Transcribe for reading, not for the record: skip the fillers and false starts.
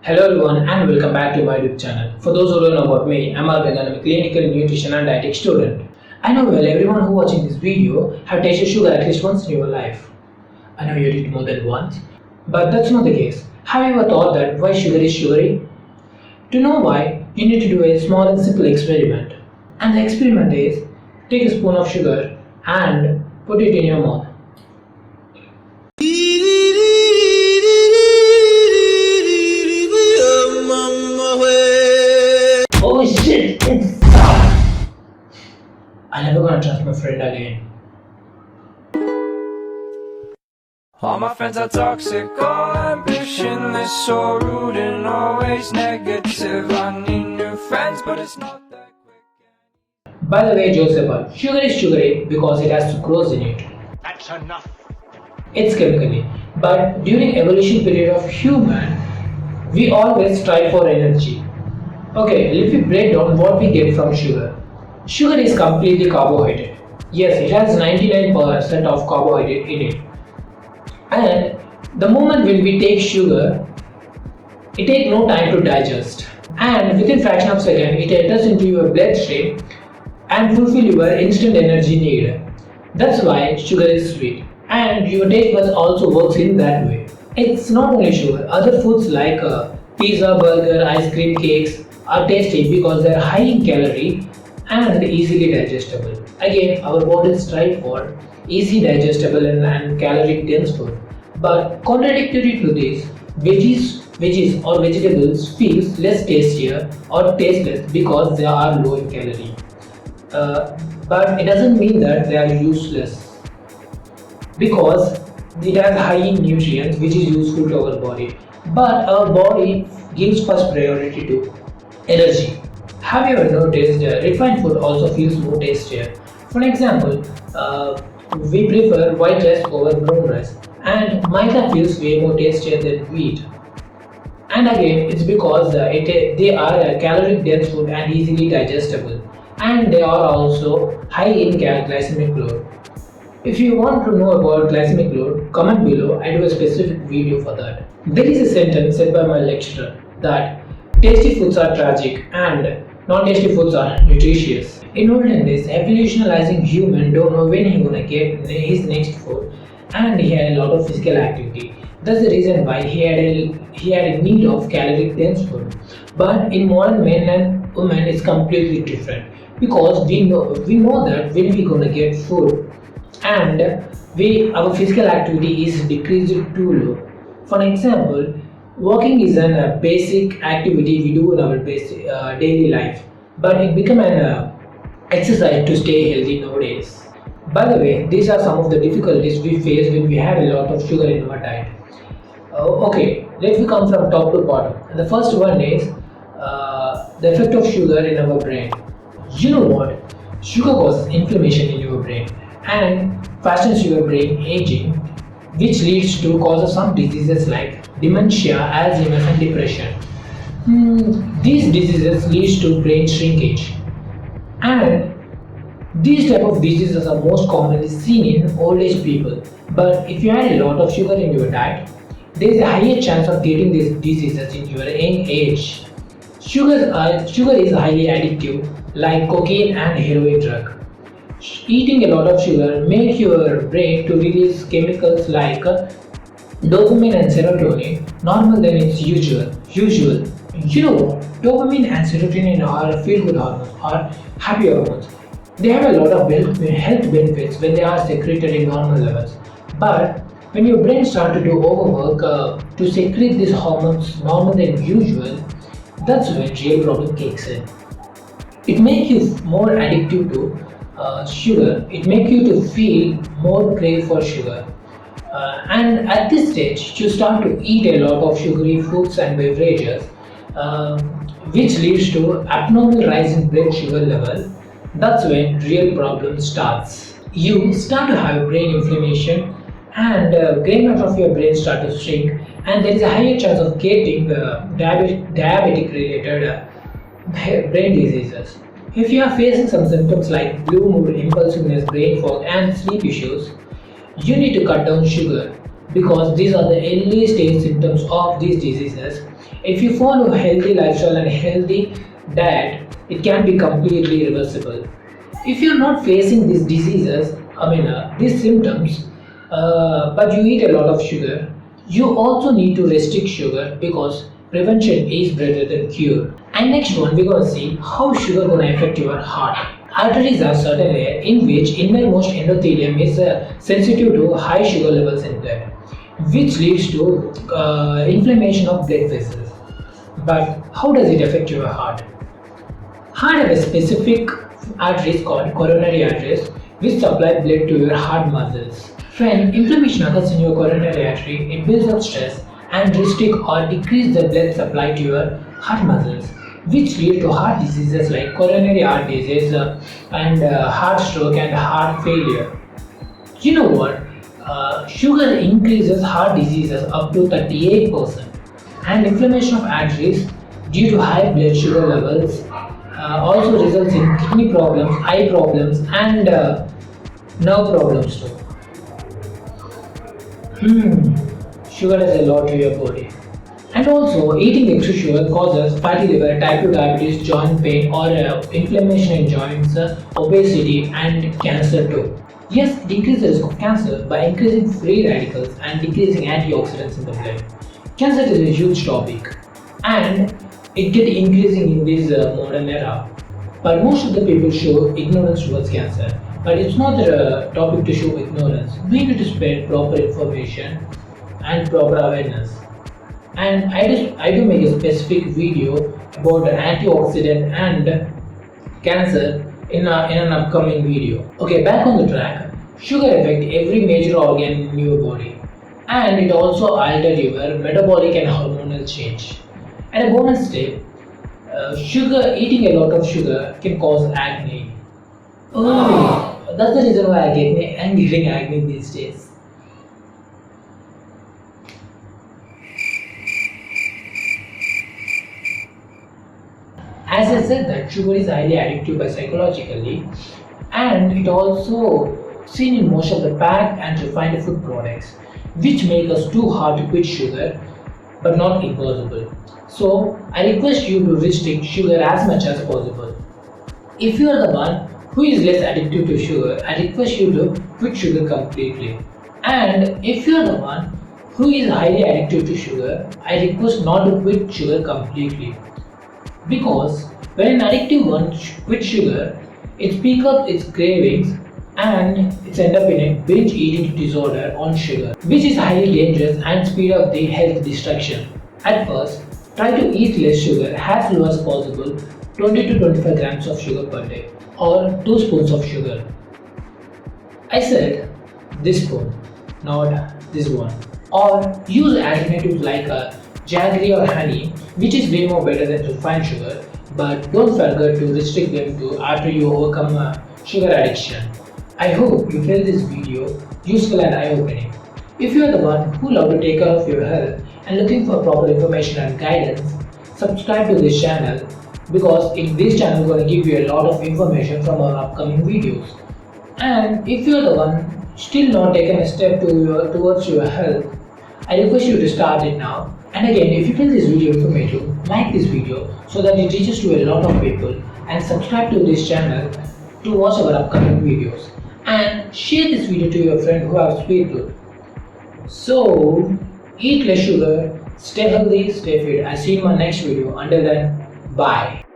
Hello everyone and welcome back to my YouTube channel. For those who don't know about me, I'm Arvind and I'm a clinical nutrition and dietetic student. I know well everyone who watching this video have tasted sugar at least once in your life. I know you did more than once, but that's not the case. Have you ever thought that why sugar is sugary? To know why, you need to do a small and simple experiment. And the experiment is, take a spoon of sugar and put it in your mouth. Oh shit, it's soft. I'm never gonna trust my friend again. All my friends are toxic, all ambitionless, so rude and always negative. I need new friends, but it's not that quick. By the way, Joseph, sugar is sugary because it has sucrose in it. That's enough. It's chemically. But during evolution period of human, we always strive for energy. Okay, let me break down what we get from sugar. Sugar is completely carbohydrate. Yes, it has 99% of carbohydrate in it. And the moment when we take sugar, it takes no time to digest. And within fraction of second, it enters into your bloodstream and fulfill your instant energy need. That's why sugar is sweet. And your taste buds also works in that way. It's not only sugar, other foods like pizza, burger, ice cream, cakes are tasty because they are high in calorie and easily digestible. Again, our bodies strive for easy digestible and calorie dense food. But contradictory to this, veggies or vegetables feels less tastier or tasteless because they are low in calorie. But it doesn't mean that they are useless because it has high in nutrients which is useful to our body. But our body gives first priority to energy. Have you ever noticed refined food also feels more tastier? For example, we prefer white rice over brown rice, and maida feels way more tastier than wheat. And again, it's because they are a calorie dense food and easily digestible, and they are also high in glycemic load. If you want to know about glycemic load, comment below. I do a specific video for that. There is a sentence said by my lecturer that tasty foods are tragic and non-tasty foods are nutritious. In olden days, evolutionizing human don't know when he gonna get his next food, and he had a lot of physical activity. That's the reason why he had a need of calorie dense food. But in modern men and women, it's completely different because we know that when we gonna get food and our physical activity is decreased too low. For example, walking is a basic activity we do in our daily life, but it become an exercise to stay healthy nowadays. By the way, these are some of the difficulties we face when we have a lot of sugar in our diet. Okay, let me come from top to bottom. And the first one is the effect of sugar in our brain. You know what? Sugar causes inflammation in your brain and fastens your brain aging, which leads to causes some diseases like dementia, Alzheimer's and depression. These diseases leads to brain shrinkage, and these type of diseases are most commonly seen in old age people. But if you add a lot of sugar in your diet, there is a higher chance of getting these diseases in your young age. Sugar is highly addictive, like cocaine and heroin drug. Eating a lot of sugar makes your brain to release chemicals like dopamine and serotonin normal than its usual. You know what? Dopamine and serotonin are feel-good hormones or happy hormones. They have a lot of health benefits when they are secreted in normal levels. But when your brain starts to do overwork to secrete these hormones normal than usual, that's when real problem kicks in. It makes you more addictive to sugar. It makes you to feel more crave for sugar. And at this stage, you start to eat a lot of sugary foods and beverages, which leads to abnormal rise in blood sugar level. That's when real problem starts. You start to have brain inflammation, and grain matter of your brain start to shrink, and there is a higher chance of getting diabetic related brain diseases. If you are facing some symptoms like blue mood, impulsiveness, brain fog, and sleep issues, you need to cut down sugar because these are the early stage symptoms of these diseases If you follow a healthy lifestyle and healthy diet, it can be completely reversible. If you're not facing these diseases, these symptoms, but you eat a lot of sugar, you also need to restrict sugar because prevention is better than cure. And next one, we're gonna see how sugar gonna affect your heart. Arteries are certain layer in which innermost endothelium is sensitive to high sugar levels in blood, which leads to inflammation of blood vessels. But how does it affect your heart? Heart have a specific arteries called coronary arteries which supply blood to your heart muscles. When inflammation occurs in your coronary artery, it builds up stress and restrict or decrease the blood supply to your heart muscles, which lead to heart diseases like coronary heart disease and heart stroke and heart failure. You know what? Sugar increases heart diseases up to 38%, and inflammation of arteries due to high blood sugar levels also results in kidney problems, eye problems, and nerve problems too. Sugar does a lot to your body. And also, eating extra sugar causes fatty liver, type 2 diabetes, joint pain, or inflammation in joints, obesity, and cancer too. Yes, it increases the risk of cancer by increasing free radicals and decreasing antioxidants in the blood. Cancer is a huge topic, and it gets increasing in this modern era. But most of the people show ignorance towards cancer. But it's not the topic to show ignorance. We need to spread proper information and proper awareness. And I do make a specific video about antioxidant and cancer in an upcoming video. Okay, back on the track. Sugar affects every major organ in your body, and it also alters your metabolic and hormonal change. And a bonus tip: eating a lot of sugar can cause acne. Oh, that's the reason why I'm getting acne these days. As I said that sugar is highly addictive by psychologically, and it also seen in most of the packed and refined food products, which make us too hard to quit sugar, but not impossible. So I request you to restrict sugar as much as possible. If you are the one who is less addicted to sugar, I request you to quit sugar completely. And if you are the one who is highly addicted to sugar, I request not to quit sugar completely. Because when an addictive one quits sugar, it speaks up its cravings and it's end up in a binge eating disorder on sugar, which is highly dangerous and speed up the health destruction. At first, try to eat less sugar as low as possible, 20 to 25 grams of sugar per day or 2 spoons of sugar. I said this spoon, not this one. Or use alternatives like jaggery or honey, which is way more better than refined sugar, but don't forget to restrict them to after you overcome sugar addiction. I hope you found this video useful and eye-opening. If you are the one who love to take care of your health and looking for proper information and guidance, subscribe to this channel because in this channel is going to give you a lot of information from our upcoming videos. And if you are the one still not taken a step towards your health, I request you to start it now. And again, if you find this video informative, like this video so that it reaches to a lot of people, and subscribe to this channel to watch our upcoming videos. And share this video to your friend who have sweet tooth. So, eat less sugar, stay healthy, stay fit. I'll see you in my next video. Until then, bye.